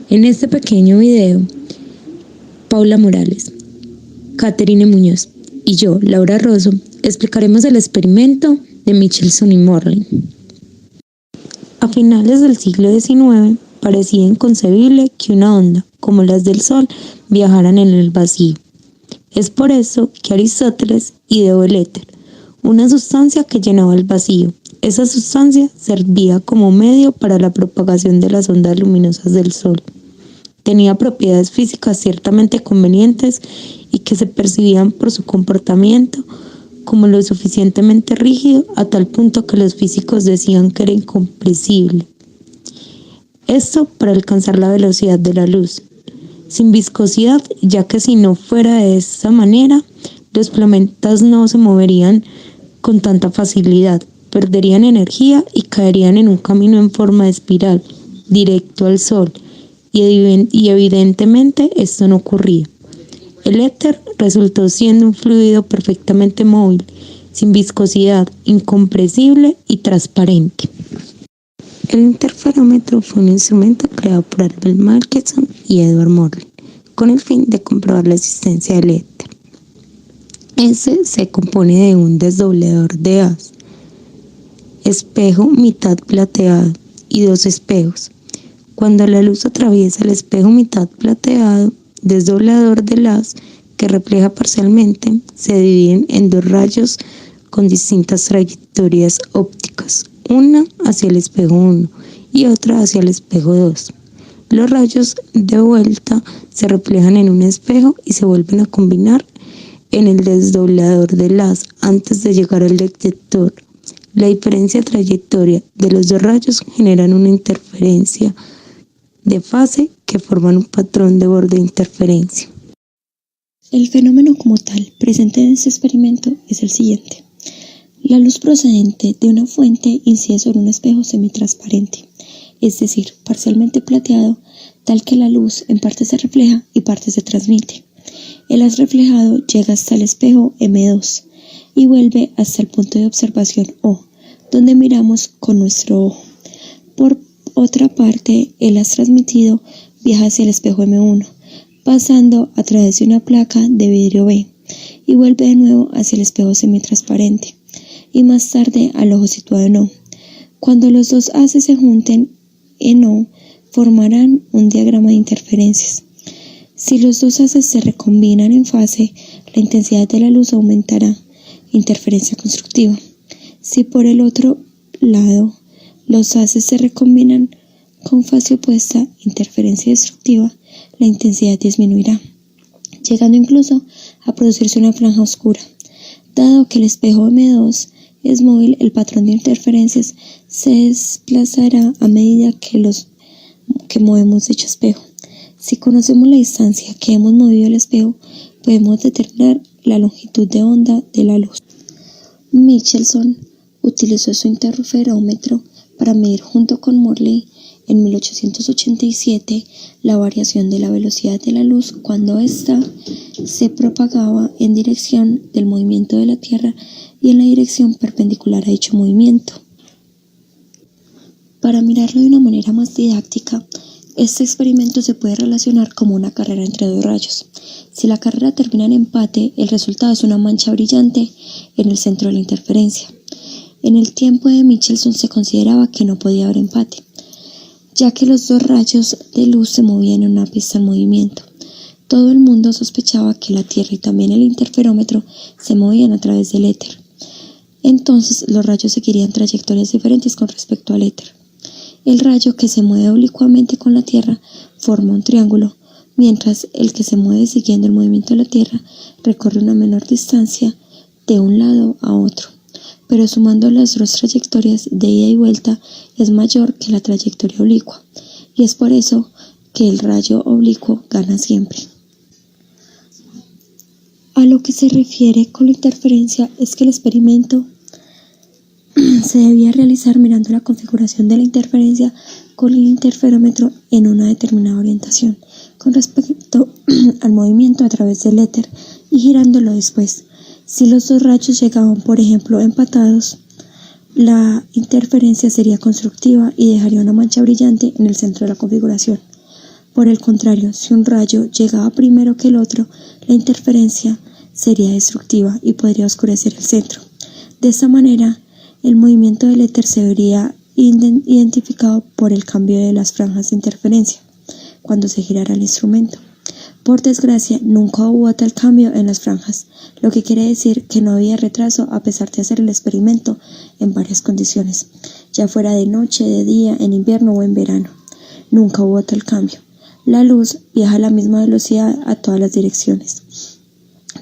En este pequeño video, Paula Morales, Catherine Muñoz y yo, Laura Rosso, explicaremos el experimento de Michelson y Morley. A finales del siglo XIX, parecía inconcebible que una onda, como las del Sol, viajaran en el vacío. Es por eso que Aristóteles ideó el éter, una sustancia que llenaba el vacío. Esa sustancia servía como medio para la propagación de las ondas luminosas del Sol. Tenía propiedades físicas ciertamente convenientes y que se percibían por su comportamiento como lo suficientemente rígido a tal punto que los físicos decían que era incompresible. Esto para alcanzar la velocidad de la luz, sin viscosidad, ya que si no fuera de esa manera, los planetas no se moverían con tanta facilidad, perderían energía y caerían en un camino en forma de espiral, directo al Sol, y evidentemente esto no ocurría. El éter resultó siendo un fluido perfectamente móvil, sin viscosidad, incompresible y transparente. El interferómetro fue un instrumento creado por Albert Michelson y Edward Morley, con el fin de comprobar la existencia del éter. Este se compone de un desdoblador de haz, espejo mitad plateado y dos espejos. Cuando la luz atraviesa el espejo mitad plateado, desdoblador del haz, que refleja parcialmente, se dividen en dos rayos con distintas trayectorias ópticas, una hacia el espejo 1 y otra hacia el espejo 2. Los rayos de vuelta se reflejan en un espejo y se vuelven a combinar en el desdoblador del haz antes de llegar al detector. La diferencia de trayectoria de los dos rayos generan una interferencia de fase que forman un patrón de borde de interferencia. El fenómeno como tal presente en este experimento es el siguiente. La luz procedente de una fuente incide sobre un espejo semitransparente, es decir, parcialmente plateado, tal que la luz en parte se refleja y parte se transmite. El haz reflejado llega hasta el espejo M2 y vuelve hasta el punto de observación O, donde miramos con nuestro ojo. Por otra parte, el haz transmitido viaja hacia el espejo M1, pasando a través de una placa de vidrio B y vuelve de nuevo hacia el espejo semitransparente y más tarde al ojo situado en O. Cuando los dos haces se junten en O, formarán un diagrama de interferencias. Si los dos haces se recombinan en fase, la intensidad de la luz aumentará, interferencia constructiva. Si por el otro lado los haces se recombinan con fase opuesta, interferencia destructiva, la intensidad disminuirá, llegando incluso a producirse una franja oscura. Dado que el espejo M2 es móvil, el patrón de interferencias se desplazará a medida que movemos dicho espejo. Si conocemos la distancia que hemos movido el espejo, podemos determinar la longitud de onda de la luz. Michelson utilizó su interferómetro para medir junto con Morley en 1887 la variación de la velocidad de la luz cuando ésta se propagaba en dirección del movimiento de la Tierra y en la dirección perpendicular a dicho movimiento. Para mirarlo de una manera más didáctica, este experimento se puede relacionar como una carrera entre dos rayos. Si la carrera termina en empate, el resultado es una mancha brillante en el centro de la interferencia. En el tiempo de Michelson se consideraba que no podía haber empate, ya que los dos rayos de luz se movían en una pista en movimiento. Todo el mundo sospechaba que la Tierra y también el interferómetro se movían a través del éter. Entonces los rayos seguirían trayectorias diferentes con respecto al éter. El rayo que se mueve oblicuamente con la Tierra forma un triángulo, mientras el que se mueve siguiendo el movimiento de la Tierra recorre una menor distancia de un lado a otro, pero sumando las dos trayectorias de ida y vuelta es mayor que la trayectoria oblicua, y es por eso que el rayo oblicuo gana siempre. A lo que se refiere con la interferencia es que el experimento se debía realizar mirando la configuración de la interferencia con el interferómetro en una determinada orientación con respecto al movimiento a través del éter y girándolo después. Si los dos rayos llegaban, por ejemplo, empatados, la interferencia sería constructiva y dejaría una mancha brillante en el centro de la configuración. Por el contrario, si un rayo llegaba primero que el otro, la interferencia sería destructiva y podría oscurecer el centro. De esta manera, el movimiento del éter se vería identificado por el cambio de las franjas de interferencia cuando se girara el instrumento. Por desgracia, nunca hubo tal cambio en las franjas, lo que quiere decir que no había retraso a pesar de hacer el experimento en varias condiciones, ya fuera de noche, de día, en invierno o en verano. Nunca hubo tal cambio. La luz viaja a la misma velocidad a todas las direcciones.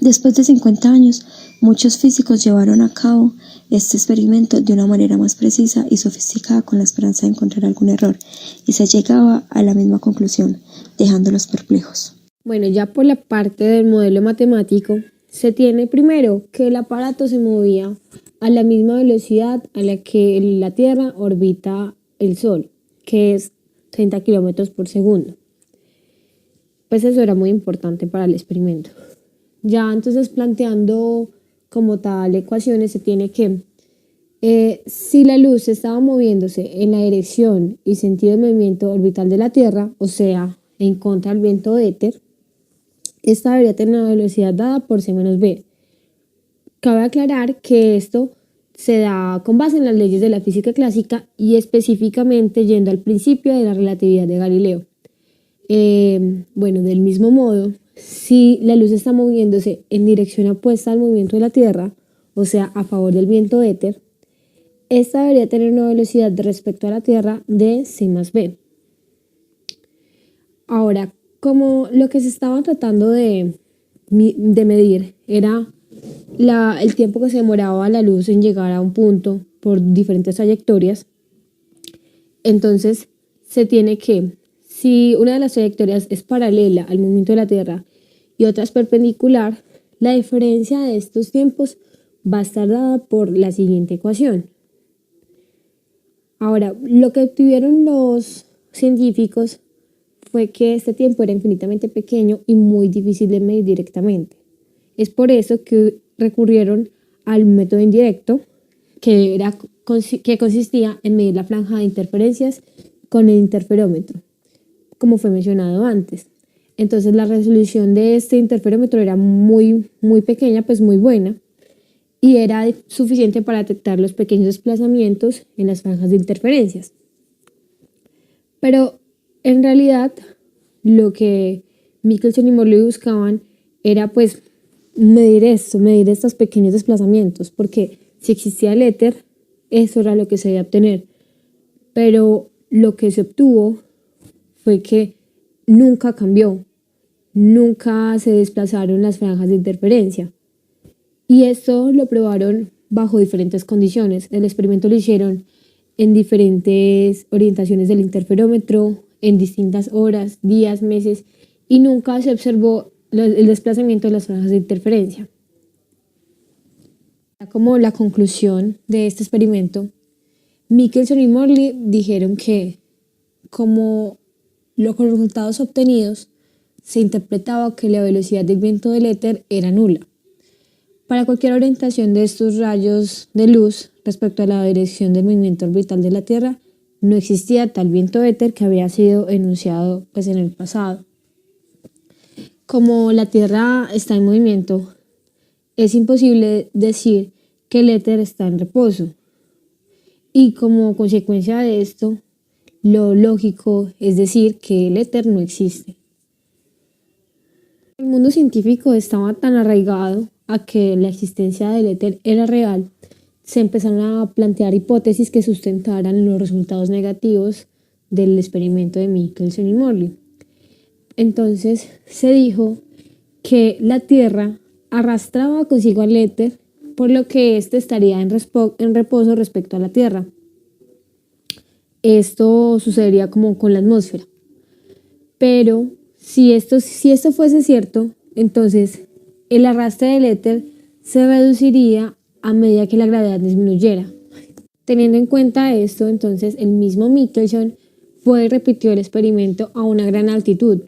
Después de 50 años, muchos físicos llevaron a cabo este experimento de una manera más precisa y sofisticada con la esperanza de encontrar algún error, y se llegaba a la misma conclusión, dejándolos perplejos. Bueno, ya por la parte del modelo matemático, se tiene primero que el aparato se movía a la misma velocidad a la que la Tierra orbita el Sol, que es 30 kilómetros por segundo. Pues eso era muy importante para el experimento. Ya entonces planteando como tal ecuaciones, se tiene que si la luz estaba moviéndose en la dirección y sentido de movimiento orbital de la Tierra, o sea, en contra del viento éter, esta debería tener una velocidad dada por c menos b. Cabe aclarar que esto se da con base en las leyes de la física clásica y específicamente yendo al principio de la relatividad de Galileo. Del mismo modo, si la luz está moviéndose en dirección opuesta al movimiento de la Tierra, o sea, a favor del viento éter, esta debería tener una velocidad respecto a la Tierra de c más b. Ahora, como lo que se estaba tratando de medir era el tiempo que se demoraba la luz en llegar a un punto por diferentes trayectorias, entonces se tiene que, si una de las trayectorias es paralela al movimiento de la Tierra y otra es perpendicular, la diferencia de estos tiempos va a estar dada por la siguiente ecuación. Ahora, lo que obtuvieron los científicos fue que este tiempo era infinitamente pequeño y muy difícil de medir directamente. Es por eso que recurrieron al método indirecto, que consistía en medir la franja de interferencias con el interferómetro, como fue mencionado antes. Entonces la resolución de este interferómetro era muy pequeña, pues muy buena, y era suficiente para detectar los pequeños desplazamientos en las franjas de interferencias. Pero en realidad, lo que Michelson y Morley buscaban era pues medir estos pequeños desplazamientos, porque si existía el éter, eso era lo que se debía obtener. Pero lo que se obtuvo fue que nunca cambió, nunca se desplazaron las franjas de interferencia. Y esto lo probaron bajo diferentes condiciones. El experimento lo hicieron en diferentes orientaciones del interferómetro, en distintas horas, días, meses, y nunca se observó el desplazamiento de las franjas de interferencia. Como la conclusión de este experimento, Michelson y Morley dijeron que, como los resultados obtenidos, se interpretaba que la velocidad del viento del éter era nula. Para cualquier orientación de estos rayos de luz respecto a la dirección del movimiento orbital de la Tierra, no existía tal viento éter que había sido enunciado pues, en el pasado. Como la Tierra está en movimiento, es imposible decir que el éter está en reposo. Y como consecuencia de esto, lo lógico es decir que el éter no existe. El mundo científico estaba tan arraigado a que la existencia del éter era real, se empezaron a plantear hipótesis que sustentaran los resultados negativos del experimento de Michelson y Morley. Entonces se dijo que la Tierra arrastraba consigo al éter, por lo que éste estaría en reposo respecto a la Tierra. Esto sucedería como con la atmósfera. Pero si esto fuese cierto, entonces el arrastre del éter se reduciría a medida que la gravedad disminuyera. Teniendo en cuenta esto, entonces el mismo Michelson fue y repitió el experimento a una gran altitud,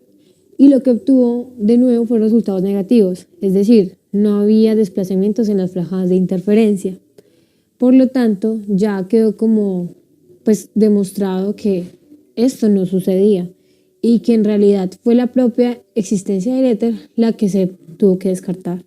y lo que obtuvo de nuevo fueron resultados negativos, es decir, no había desplazamientos en las franjas de interferencia. Por lo tanto, ya quedó como demostrado que esto no sucedía y que en realidad fue la propia existencia del éter la que se tuvo que descartar.